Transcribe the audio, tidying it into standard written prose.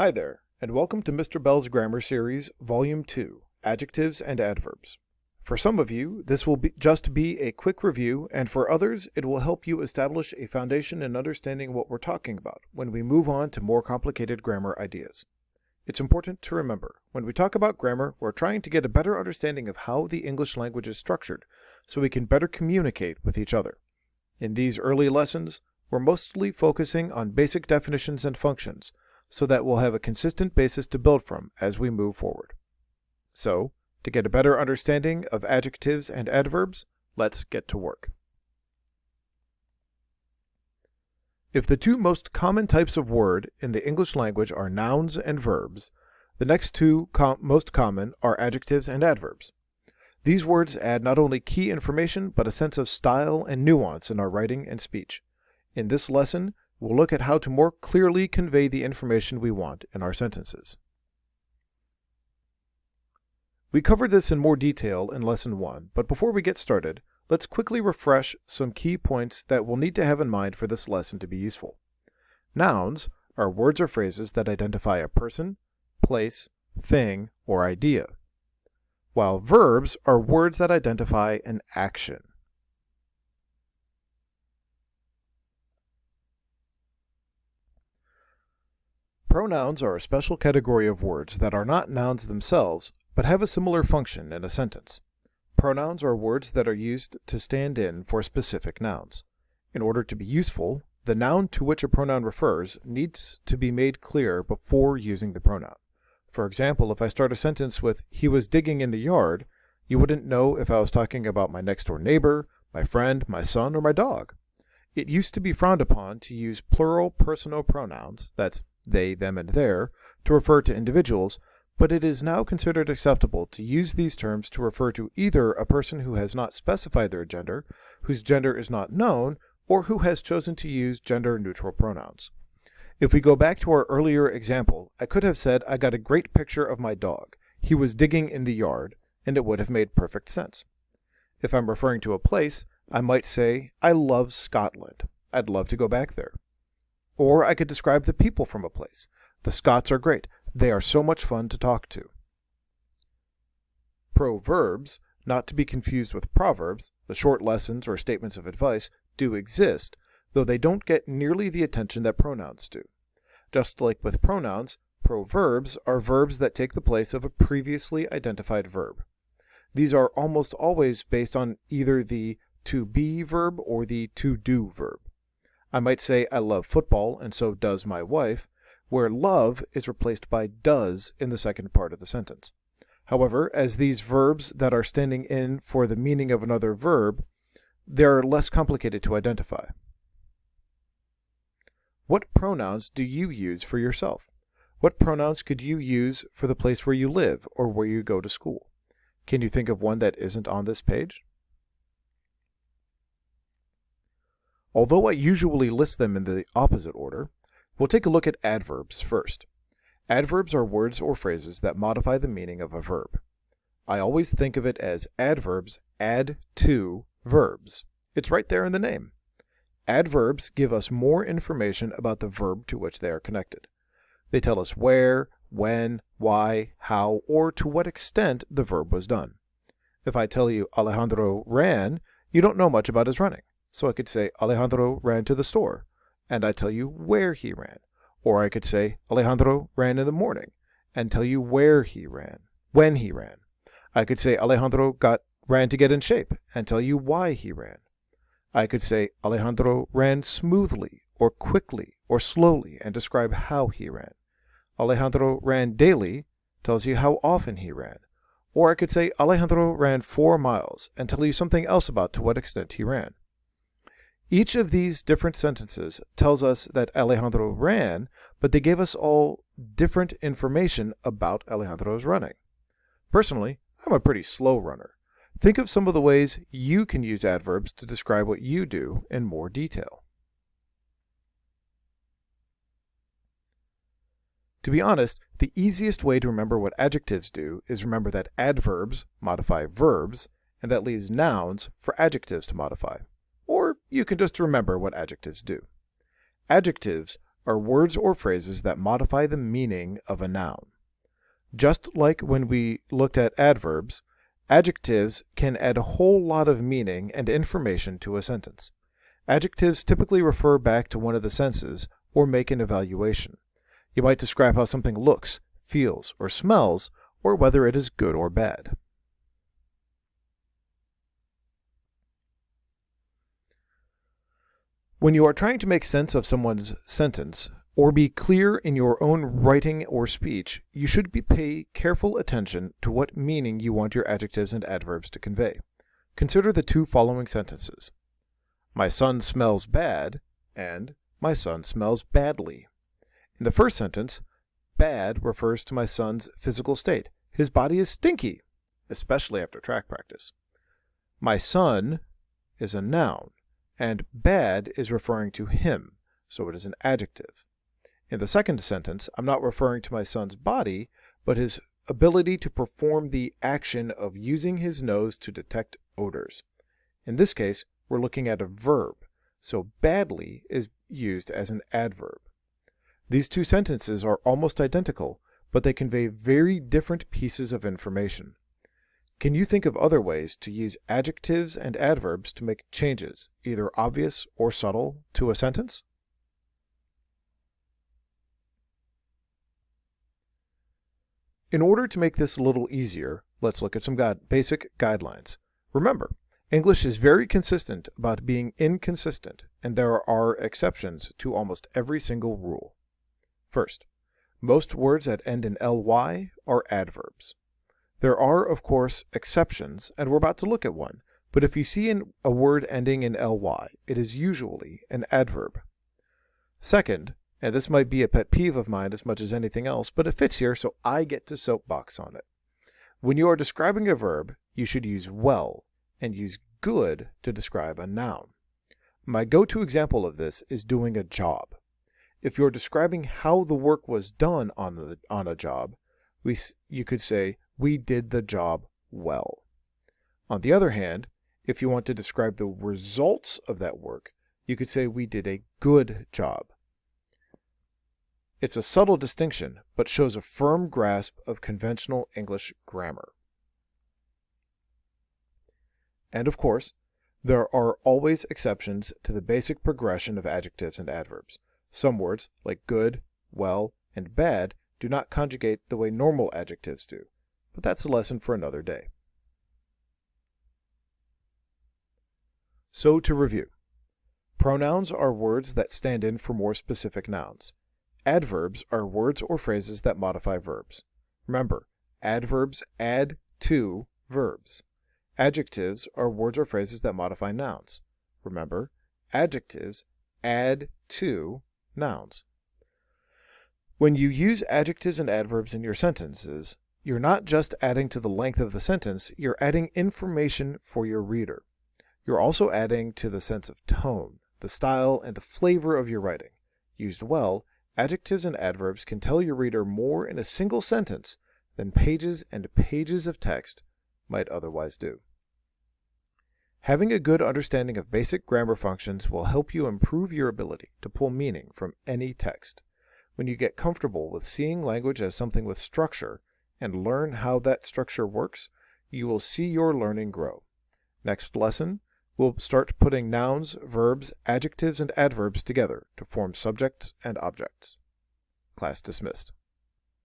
Hi there, and welcome to Mr. Bell's Grammar Series, Volume 2, Adjectives and Adverbs. For some of you, this will just be a quick review, and for others, it will help you establish a foundation in understanding what we're talking about when we move on to more complicated grammar ideas. It's important to remember, when we talk about grammar, we're trying to get a better understanding of how the English language is structured, so we can better communicate with each other. In these early lessons, we're mostly focusing on basic definitions and functions, so that we'll have a consistent basis to build from as we move forward. So, to get a better understanding of adjectives and adverbs, let's get to work. If the two most common types of word in the English language are nouns and verbs, the next two most common are adjectives and adverbs. These words add not only key information, but a sense of style and nuance in our writing and speech. In this lesson, we'll look at how to more clearly convey the information we want in our sentences. We covered this in more detail in Lesson 1, but before we get started, let's quickly refresh some key points that we'll need to have in mind for this lesson to be useful. Nouns are words or phrases that identify a person, place, thing, or idea, while verbs are words that identify an action. Pronouns are a special category of words that are not nouns themselves, but have a similar function in a sentence. Pronouns are words that are used to stand in for specific nouns. In order to be useful, the noun to which a pronoun refers needs to be made clear before using the pronoun. For example, if I start a sentence with, "He was digging in the yard," you wouldn't know if I was talking about my next-door neighbor, my friend, my son, or my dog. It used to be frowned upon to use plural personal pronouns, that's they, them, and their, to refer to individuals, but it is now considered acceptable to use these terms to refer to either a person who has not specified their gender, whose gender is not known, or who has chosen to use gender-neutral pronouns. If we go back to our earlier example, I could have said, "I got a great picture of my dog. He was digging in the yard," and it would have made perfect sense. If I'm referring to a place, I might say, "I love Scotland. I'd love to go back there." Or I could describe the people from a place. "The Scots are great. They are so much fun to talk to." Proverbs, not to be confused with proverbs, the short lessons or statements of advice, do exist, though they don't get nearly the attention that pronouns do. Just like with pronouns, proverbs are verbs that take the place of a previously identified verb. These are almost always based on either the to be verb or the to do verb. I might say, "I love football, and so does my wife," where love is replaced by does in the second part of the sentence. However, as these verbs that are standing in for the meaning of another verb, they're less complicated to identify. What pronouns do you use for yourself? What pronouns could you use for the place where you live or where you go to school? Can you think of one that isn't on this page? Although I usually list them in the opposite order, we'll take a look at adverbs first. Adverbs are words or phrases that modify the meaning of a verb. I always think of it as adverbs add to verbs. It's right there in the name. Adverbs give us more information about the verb to which they are connected. They tell us where, when, why, how, or to what extent the verb was done. If I tell you Alejandro ran, you don't know much about his running. So I could say, Alejandro ran to the store, and I tell you where he ran. Or I could say, Alejandro ran in the morning, and tell you where he ran, when he ran. I could say, Alejandro ran to get in shape, and tell you why he ran. I could say, Alejandro ran smoothly, or quickly, or slowly, and describe how he ran. Alejandro ran daily, tells you how often he ran. Or I could say, Alejandro ran 4 miles, and tell you something else about to what extent he ran. Each of these different sentences tells us that Alejandro ran, but they give us all different information about Alejandro's running. Personally, I'm a pretty slow runner. Think of some of the ways you can use adverbs to describe what you do in more detail. To be honest, the easiest way to remember what adjectives do is remember that adverbs modify verbs, and that leaves nouns for adjectives to modify. Or you can just remember what adjectives do. Adjectives are words or phrases that modify the meaning of a noun. Just like when we looked at adverbs, adjectives can add a whole lot of meaning and information to a sentence. Adjectives typically refer back to one of the senses or make an evaluation. You might describe how something looks, feels, or smells, or whether it is good or bad. When you are trying to make sense of someone's sentence, or be clear in your own writing or speech, you should pay careful attention to what meaning you want your adjectives and adverbs to convey. Consider the two following sentences. My son smells bad, and my son smells badly. In the first sentence, bad refers to my son's physical state. His body is stinky, especially after track practice. My son is a noun, and bad is referring to him, so it is an adjective. In the second sentence, I'm not referring to my son's body, but his ability to perform the action of using his nose to detect odors. In this case, we're looking at a verb, so badly is used as an adverb. These two sentences are almost identical, but they convey very different pieces of information. Can you think of other ways to use adjectives and adverbs to make changes, either obvious or subtle, to a sentence? In order to make this a little easier, let's look at some basic guidelines. Remember, English is very consistent about being inconsistent, and there are exceptions to almost every single rule. First, most words that end in ly are adverbs. There are, of course, exceptions, and we're about to look at one, but if you see a word ending in ly, it is usually an adverb. Second, and this might be a pet peeve of mine as much as anything else, but it fits here, so I get to soapbox on it. When you are describing a verb, you should use well and use good to describe a noun. My go-to example of this is doing a job. If you're describing how the work was done on a job, you could say, we did the job well. On the other hand, if you want to describe the results of that work, you could say we did a good job. It's a subtle distinction, but shows a firm grasp of conventional English grammar. And of course, there are always exceptions to the basic progression of adjectives and adverbs. Some words, like good, well, and bad, do not conjugate the way normal adjectives do, but that's a lesson for another day. So to review, pronouns are words that stand in for more specific nouns. Adverbs are words or phrases that modify verbs. Remember, adverbs add to verbs. Adjectives are words or phrases that modify nouns. Remember, adjectives add to nouns. When you use adjectives and adverbs in your sentences, you're not just adding to the length of the sentence, you're adding information for your reader. You're also adding to the sense of tone, the style, and the flavor of your writing. Used well, adjectives and adverbs can tell your reader more in a single sentence than pages and pages of text might otherwise do. Having a good understanding of basic grammar functions will help you improve your ability to pull meaning from any text. When you get comfortable with seeing language as something with structure and learn how that structure works, you will see your learning grow. Next lesson, we'll start putting nouns, verbs, adjectives, and adverbs together to form subjects and objects. Class dismissed.